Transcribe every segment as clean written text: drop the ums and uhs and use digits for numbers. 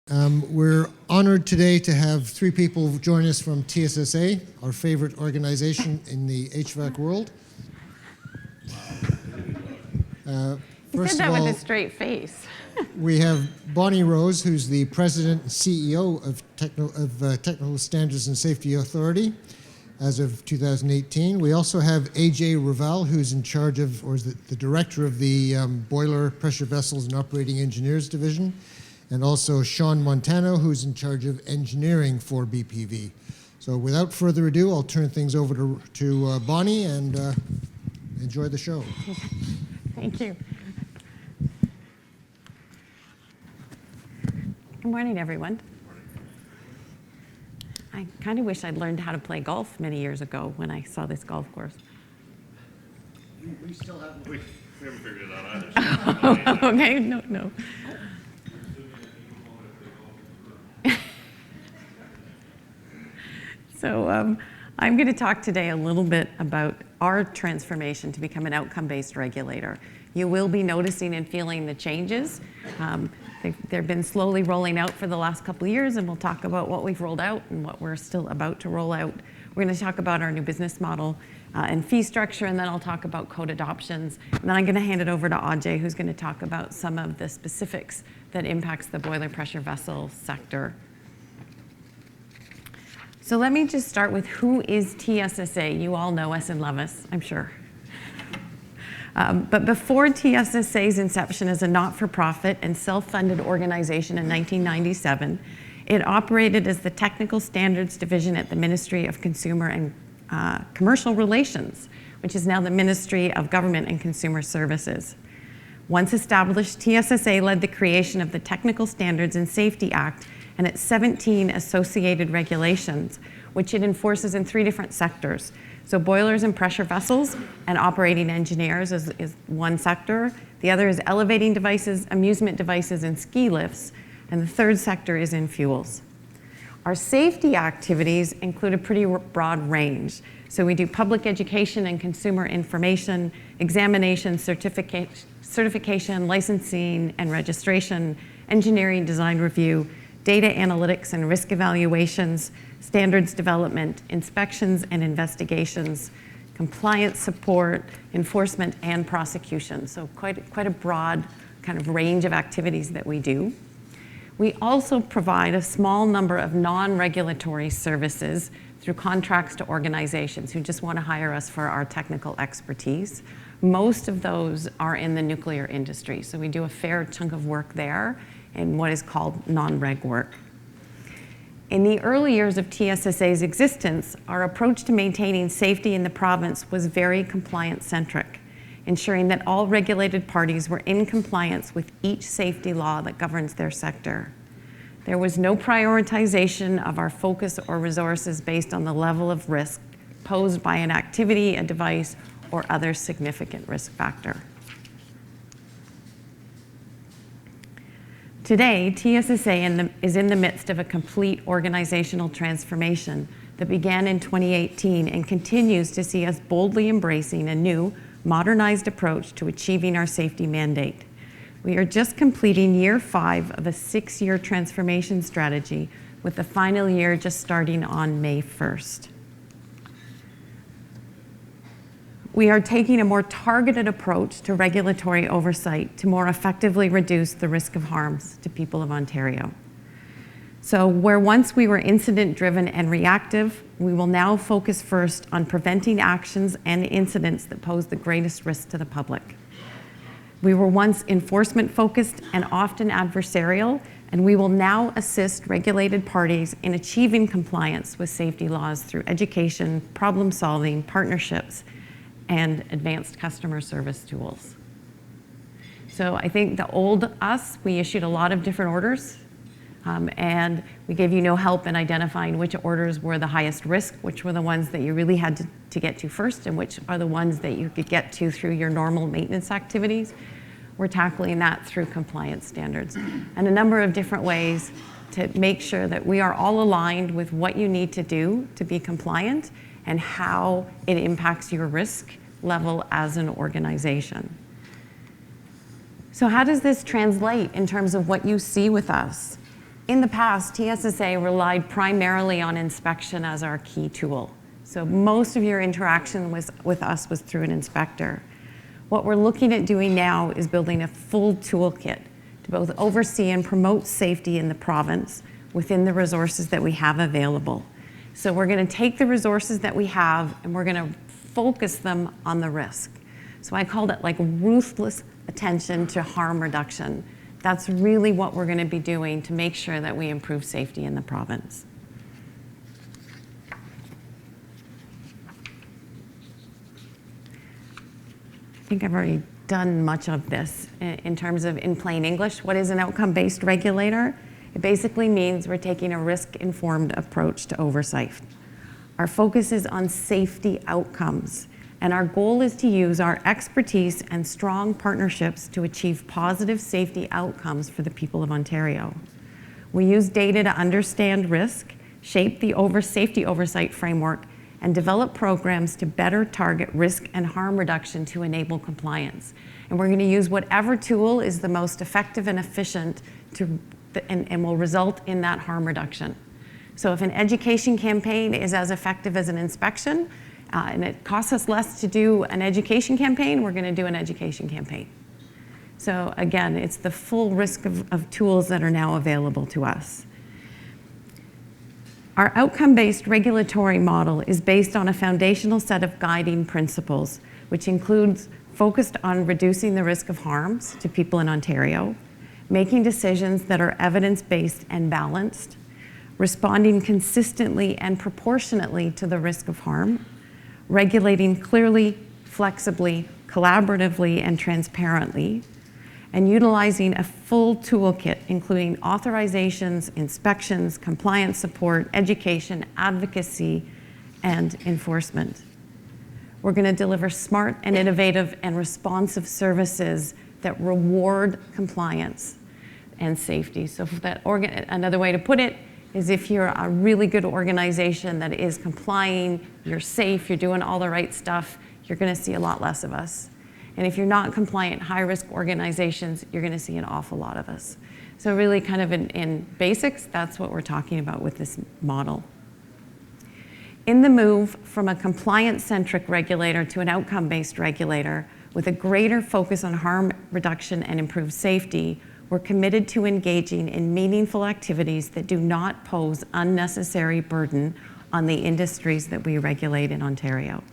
We're honored today to have three people join us from TSSA, our favorite organization in the HVAC world. You said that with a straight face. We have Bonnie Rose, who's the president and CEO of Technical Standards and Safety Authority as of 2018. We also have AJ Raval, who's in charge of, or is the director of the Boiler, Pressure Vessels and Operating Engineers Division, and also Sean Montano, who's in charge of engineering for BPV. So without further ado, I'll turn things over to Bonnie and enjoy the show. Thank you. Good morning, everyone. I kind of wish I'd learned how to play golf many years ago when I saw this golf course. We still haven't. We haven't figured it out either. Okay, no. So I'm going to talk today a little bit about our transformation to become an outcome-based regulator. You will be noticing and feeling the changes. They've been slowly rolling out for the last couple of years, and we'll talk about what we've rolled out and what we're still about to roll out. We're going to talk about our new business model and fee structure, and then I'll talk about code adoptions. And then I'm going to hand it over to Ajay, who's going to talk about some of the specifics that impacts the boiler pressure vessel sector. So let me just start with who is TSSA. You all know us and love us, I'm sure. But before TSSA's inception as a not-for-profit and self-funded organization in 1997, it operated as the Technical Standards Division at the Ministry of Consumer and Commercial Relations, which is now the Ministry of Government and Consumer Services. Once established, TSSA led the creation of the Technical Standards and Safety Act and its 17 associated regulations, which it enforces in 3 different sectors. So boilers and pressure vessels and operating engineers is one sector. The other is elevating devices, amusement devices, and ski lifts. And the third sector is in fuels. Our safety activities include a pretty broad range. So we do public education and consumer information, examination, certification, licensing and registration, engineering design review, data analytics and risk evaluations, standards development, inspections and investigations, compliance support, enforcement, and prosecution. So quite a broad kind of range of activities that we do. We also provide a small number of non-regulatory services through contracts to organizations who just want to hire us for our technical expertise. Most of those are in the nuclear industry, so we do a fair chunk of work there in what is called non-reg work. In the early years of TSSA's existence, our approach to maintaining safety in the province was very compliance-centric, ensuring that all regulated parties were in compliance with each safety law that governs their sector. There was no prioritization of our focus or resources based on the level of risk posed by an activity, a device, or other significant risk factor. Today, TSSA is in the midst of a complete organizational transformation that began in 2018 and continues to see us boldly embracing a new, modernized approach to achieving our safety mandate. We are just completing year 5 of a 6-year transformation strategy, with the final year just starting on May 1st. We are taking a more targeted approach to regulatory oversight to more effectively reduce the risk of harms to people of Ontario. So where once we were incident-driven and reactive, we will now focus first on preventing actions and incidents that pose the greatest risk to the public. We were once enforcement-focused and often adversarial, and we will now assist regulated parties in achieving compliance with safety laws through education, problem-solving, partnerships, and advanced customer service tools. So I think the old us, we issued a lot of different orders, and we gave you no help in identifying which orders were the highest risk, which were the ones that you really had to get to first, and which are the ones that you could get to through your normal maintenance activities. We're tackling that through compliance standards and a number of different ways to make sure that we are all aligned with what you need to do to be compliant and how it impacts your risk level as an organization. So how does this translate in terms of what you see with us? In the past, TSSA relied primarily on inspection as our key tool. So most of your interaction with us was through an inspector. What we're looking at doing now is building a full toolkit to both oversee and promote safety in the province within the resources that we have available. So we're going to take the resources that we have and we're going to focus them on the risk. So I called it like ruthless attention to harm reduction. That's really what we're going to be doing to make sure that we improve safety in the province. I think I've already done much of this in terms of in plain English. What is an outcome-based regulator? It basically means we're taking a risk-informed approach to oversight. Our focus is on safety outcomes, and our goal is to use our expertise and strong partnerships to achieve positive safety outcomes for the people of Ontario. We use data to understand risk, shape the safety oversight framework, and develop programs to better target risk and harm reduction to enable compliance. And we're going to use whatever tool is the most effective and efficient and will result in that harm reduction. So if an education campaign is as effective as an inspection, and it costs us less to do an education campaign, we're going to do an education campaign. So again, it's the full risk of tools that are now available to us. Our outcome-based regulatory model is based on a foundational set of guiding principles, which includes focused on reducing the risk of harms to people in Ontario, making decisions that are evidence-based and balanced, responding consistently and proportionately to the risk of harm, regulating clearly, flexibly, collaboratively, and transparently, and utilizing a full toolkit, including authorizations, inspections, compliance support, education, advocacy, and enforcement. We're going to deliver smart and innovative and responsive services that reward compliance and safety. So another way to put it is if you're a really good organization that is complying, you're safe, you're doing all the right stuff, you're going to see a lot less of us. And if you're not compliant, high-risk organizations, you're going to see an awful lot of us. So really kind of in basics, that's what we're talking about with this model. In the move from a compliance-centric regulator to an outcome-based regulator with a greater focus on harm reduction and improved safety, we're committed to engaging in meaningful activities that do not pose unnecessary burden on the industries that we regulate in Ontario.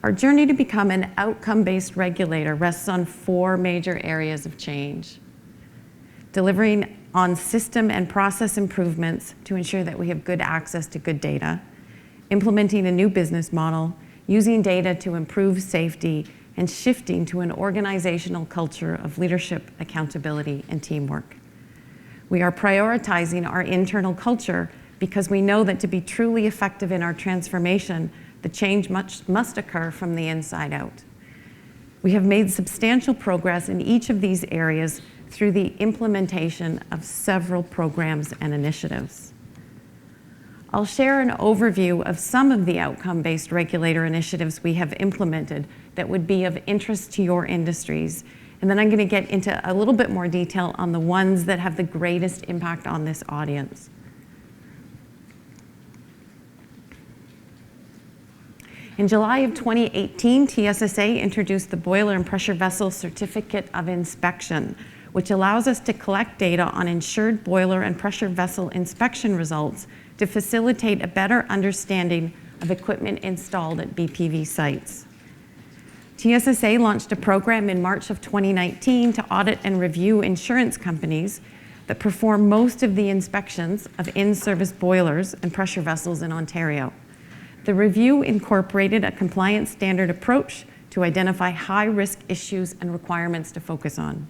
Our journey to become an outcome-based regulator rests on 4 major areas of change. Delivering on system and process improvements to ensure that we have good access to good data, implementing a new business model, using data to improve safety, and shifting to an organizational culture of leadership, accountability, and teamwork. We are prioritizing our internal culture because we know that to be truly effective in our transformation, the change must occur from the inside out. We have made substantial progress in each of these areas through the implementation of several programs and initiatives. I'll share an overview of some of the outcome-based regulator initiatives we have implemented that would be of interest to your industries, and then I'm going to get into a little bit more detail on the ones that have the greatest impact on this audience. In July of 2018, TSSA introduced the Boiler and Pressure Vessel Certificate of Inspection, which allows us to collect data on insured boiler and pressure vessel inspection results to facilitate a better understanding of equipment installed at BPV sites. TSSA launched a program in March of 2019 to audit and review insurance companies that perform most of the inspections of in-service boilers and pressure vessels in Ontario. The review incorporated a compliance standard approach to identify high-risk issues and requirements to focus on.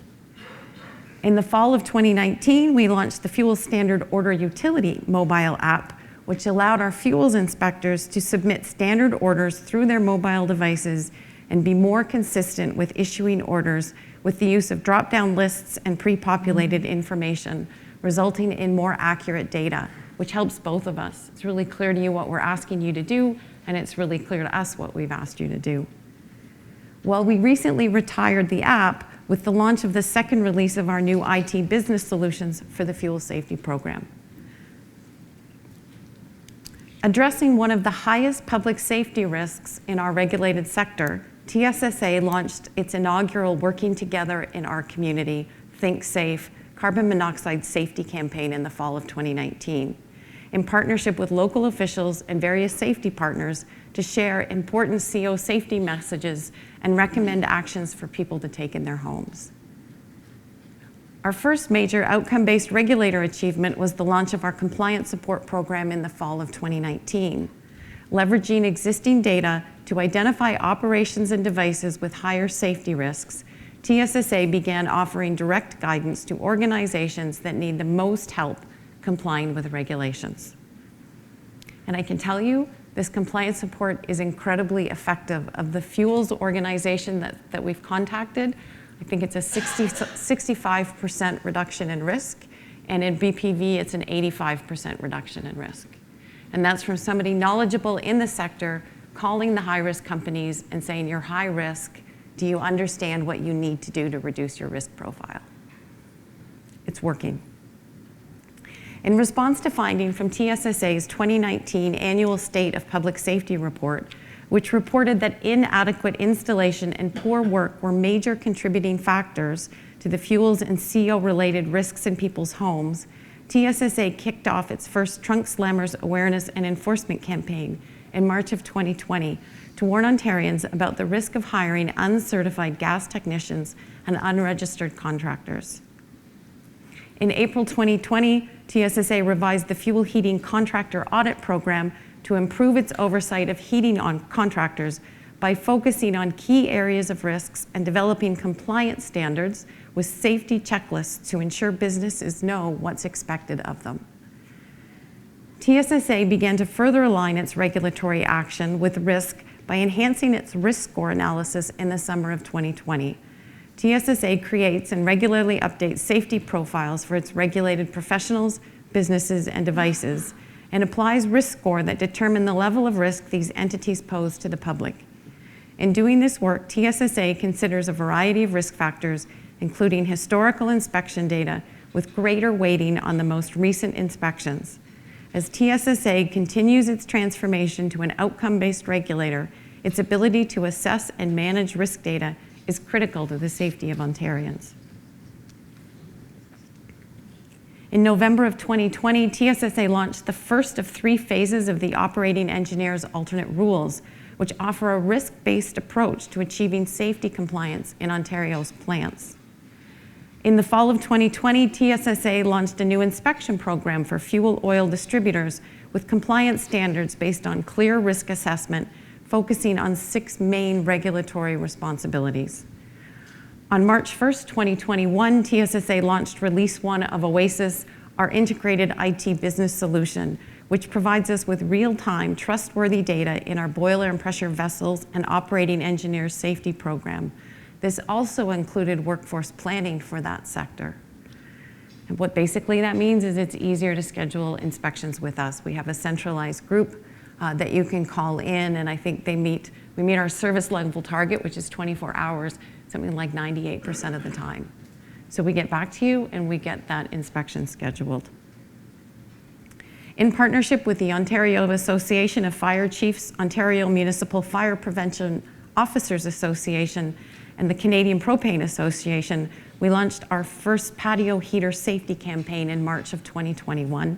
In the fall of 2019, we launched the Fuel Standard Order Utility mobile app, which allowed our fuels inspectors to submit standard orders through their mobile devices and be more consistent with issuing orders with the use of drop-down lists and pre-populated information, resulting in more accurate data, which helps both of us. It's really clear to you what we're asking you to do, and it's really clear to us what we've asked you to do. While we recently retired the app, with the launch of the second release of our new IT business solutions for the fuel safety program. Addressing one of the highest public safety risks in our regulated sector, TSSA launched its inaugural Working Together in Our Community, Think Safe, carbon monoxide safety campaign in the fall of 2019, in partnership with local officials and various safety partners to share important CO safety messages and recommend actions for people to take in their homes. Our first major outcome-based regulator achievement was the launch of our compliance support program in the fall of 2019. Leveraging existing data to identify operations and devices with higher safety risks, TSSA began offering direct guidance to organizations that need the most help complying with regulations. And I can tell you, this compliance support is incredibly effective. Of the fuels organization that we've contacted, I think it's a 65% reduction in risk, and in BPV, it's an 85% reduction in risk. And that's from somebody knowledgeable in the sector calling the high-risk companies and saying, you're high risk, do you understand what you need to do to reduce your risk profile? It's working. In response to finding from TSSA's 2019 Annual State of Public Safety Report, which reported that inadequate installation and poor work were major contributing factors to the fuels and CO-related risks in people's homes, TSSA kicked off its first Trunk Slammers awareness and enforcement campaign in March of 2020 to warn Ontarians about the risk of hiring uncertified gas technicians and unregistered contractors. In April 2020, TSSA revised the fuel heating contractor audit program to improve its oversight of heating on contractors by focusing on key areas of risks and developing compliance standards with safety checklists to ensure businesses know what's expected of them. TSSA began to further align its regulatory action with risk by enhancing its risk score analysis in the summer of 2020. TSSA creates and regularly updates safety profiles for its regulated professionals, businesses, and devices, and applies risk score that determine the level of risk these entities pose to the public. In doing this work, TSSA considers a variety of risk factors, including historical inspection data, with greater weighting on the most recent inspections. As TSSA continues its transformation to an outcome-based regulator, its ability to assess and manage risk data is critical to the safety of Ontarians. In November of 2020, TSSA launched the first of 3 phases of the Operating Engineer's Alternate Rules, which offer a risk-based approach to achieving safety compliance in Ontario's plants. In the fall of 2020, TSSA launched a new inspection program for fuel oil distributors with compliance standards based on clear risk assessment, focusing on 6 main regulatory responsibilities. On March 1st, 2021, TSSA launched Release 1 of OASIS, our integrated IT business solution, which provides us with real-time, trustworthy data in our boiler and pressure vessels and operating engineers safety program. This also included workforce planning for that sector. And what basically that means is it's easier to schedule inspections with us. We have a centralized group that you can call in, and I think we meet our service level target, which is 24 hours, something like 98% of the time. So we get back to you and we get that inspection scheduled. In partnership with the Ontario Association of Fire Chiefs, Ontario Municipal Fire Prevention Officers Association, and the Canadian Propane Association, we launched our first patio heater safety campaign in March of 2021.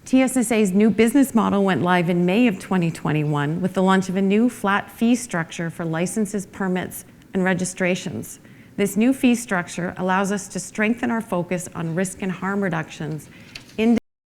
TSSA's new business model went live in May of 2021 with the launch of a new flat fee structure for licenses, permits, and registrations. This new fee structure allows us to strengthen our focus on risk and harm reductions